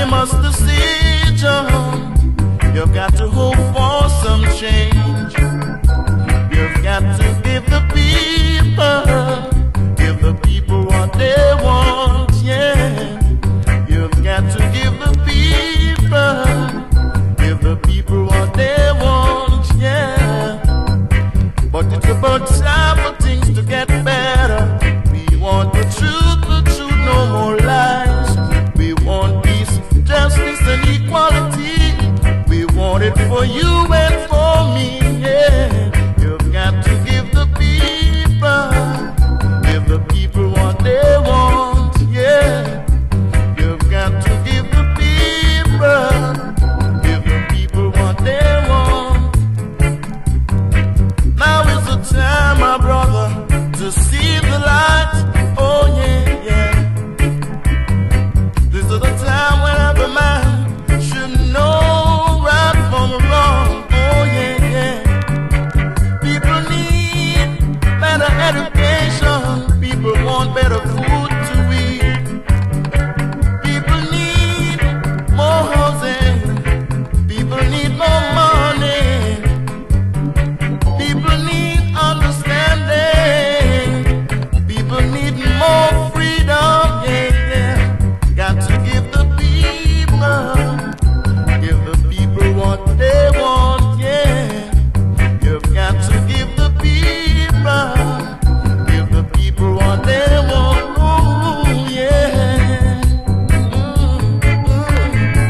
must decision. You've got to hope for some change. You've got to give the people what they want, yeah. You've got to give the people what they want, yeah. But it's about time for things to get better. We want the truth, no more lies. We want peace, justice, and equality. We want it for you and for me, yeah. You've got to give the people what they want, yeah. You've got to give the people what they want. Now is the time, my brother, to see the light, oh yeah, yeah. This is the time when every man should know right from wrong, oh yeah, yeah. People need better education, people want better food to eat. People need more housing, people need more money. People need understanding, people need more freedom, yeah, yeah. Got to give the people what they want, yeah. You've got to give the people what they want, ooh, yeah.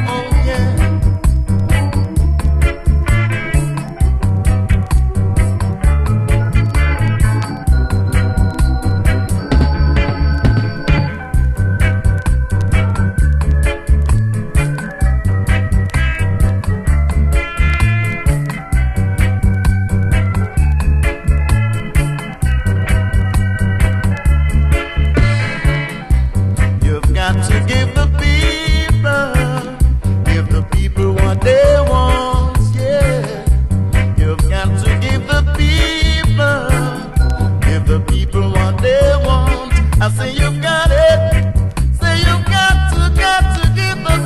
Oh, yeah. You've got to give the people what they want, yeah. You've got to give the people what they want. I say you've got it. Say you've got to give the